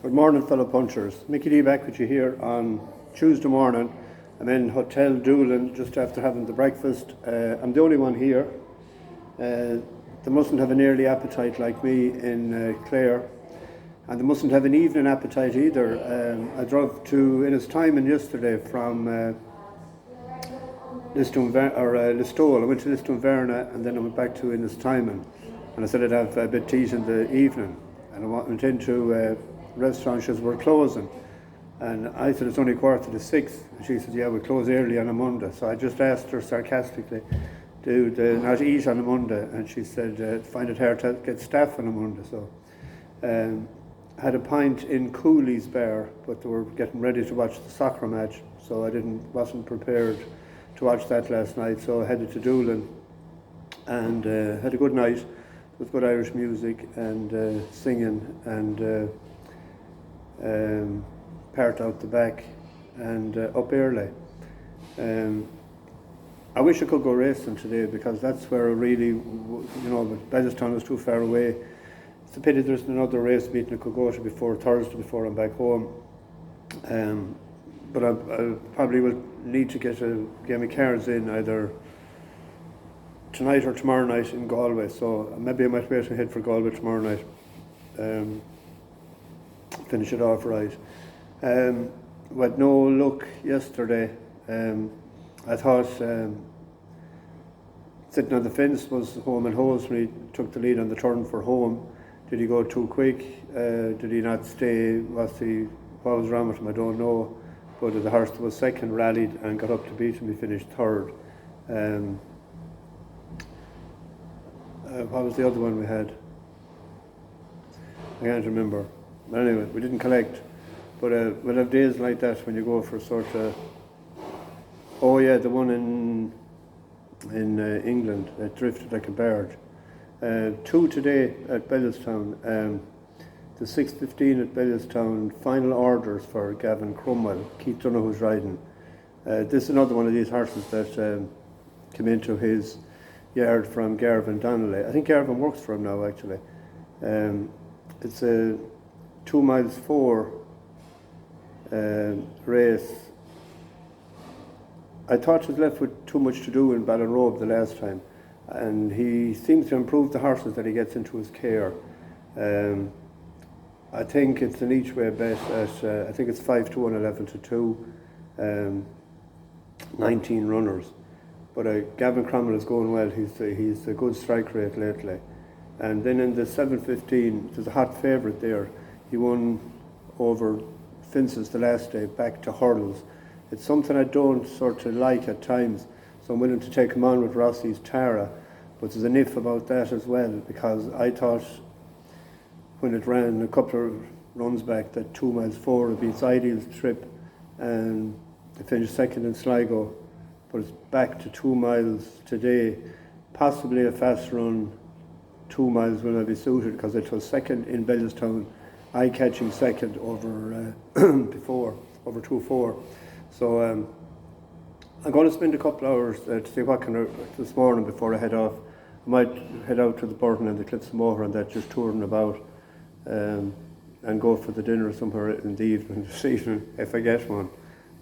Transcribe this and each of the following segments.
Good morning, fellow punchers. Mickey D back with you here on Tuesday morning. I'm in Hotel Doolin just after having the breakfast. I'm the only one here. They mustn't have an early appetite like me in Clare, and they mustn't have an evening appetite either. I drove to Innistimon yesterday from Listowel. I went to Lisdoonvarna and then I went back to Innistimon, and I said I'd have a bit to eat in the evening, and I went into restaurant. She says we're closing, and I said it's only 6:15, and she said yeah, we close early on a Monday. So I just asked her sarcastically, do they not eat on a Monday? And she said find it hard to get staff on a Monday. So had a pint in Cooley's bar, but they were getting ready to watch the soccer match, so I wasn't prepared to watch that last night. So I headed to Doolin and had a good night with good Irish music and singing and part out the back and up early. I wish I could go racing today, because that's where I really, but Bellewstown is too far away. It's a pity there isn't another race meeting I could go to before Thursday, before I'm back home. But I probably will need to get my cars in either tonight or tomorrow night in Galway. So maybe I might wait and head for Galway tomorrow night. Finish it off right. We had no luck yesterday. I thought sitting on the fence was home and hose when he took the lead on the turn for home. Did he go too quick? Did he not stay? What was wrong with him? I don't know. But the horse that was second rallied and got up to beat him. He finished third. What was the other one we had? I can't remember. But anyway, we didn't collect. But we'll have days like that when you go for sort of... Oh yeah, the one in England that drifted like a bird. 2 today at Bellewstown. The 6:15 at Bellewstown, final orders for Gavin Cromwell. Keith don't know who's riding. This is another one of these horses that came into his yard from Garvin Donnelly. I think Garvin works for him now, actually. It's a 2 miles 4 race. I thought he was left with too much to do in Ballinrobe the last time, and he seems to improve the horses that he gets into his care. I think it's an each way bet at I think it's 5-2 and 11-2, 19 runners. But Gavin Cromwell is going well. He's a good strike rate lately. And then in the 7:15, there's a hot favourite there. He won over fences the last day, back to hurdles. It's something I don't sort of like at times, so I'm willing to take him on with Rossies Tara. But there's an if about that as well, because I thought when it ran a couple of runs back that 2 miles 4 would be its ideal trip, and it finished second in Sligo. But it's back to 2 miles today. Possibly a fast run 2 miles will not be suited, because it was second in Bellewstown, eye-catching second over before, over 2-4. So I'm going to spend a couple of hours to see what can I, this morning before I head off. I might head out to the Burton and the Cliffs Moher and that, just touring about, and go for the dinner somewhere in the evening, this evening, if I get one.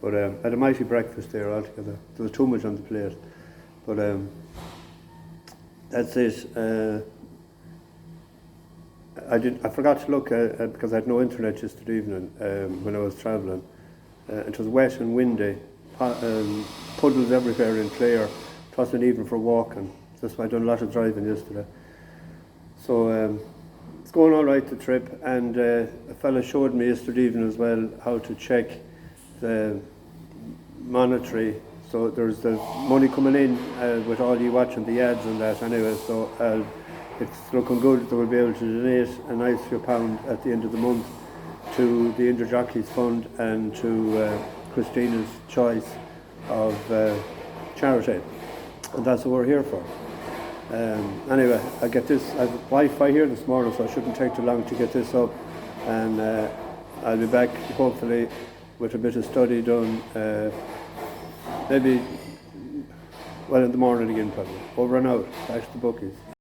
But I had a mighty breakfast there altogether. There was too much on the plate. But that's it. I forgot to look because I had no internet yesterday evening when I was travelling. It was wet and windy, puddles everywhere in Clare. It wasn't even for walking. That's why I done a lot of driving yesterday. So it's going all right, the trip. And a fella showed me yesterday evening as well how to check the monetary. So there's the money coming in with all you watching the ads and that anyway. So it's looking good that we'll be able to donate a nice few pound at the end of the month to the Injured Jockeys Fund and to Christina's Choice of charity. And that's what we're here for. Anyway, I get this, I have Wi-Fi here this morning, so it shouldn't take too long to get this up. And I'll be back hopefully with a bit of study done, maybe, well, in the morning again probably. Over and out, back to the bookies.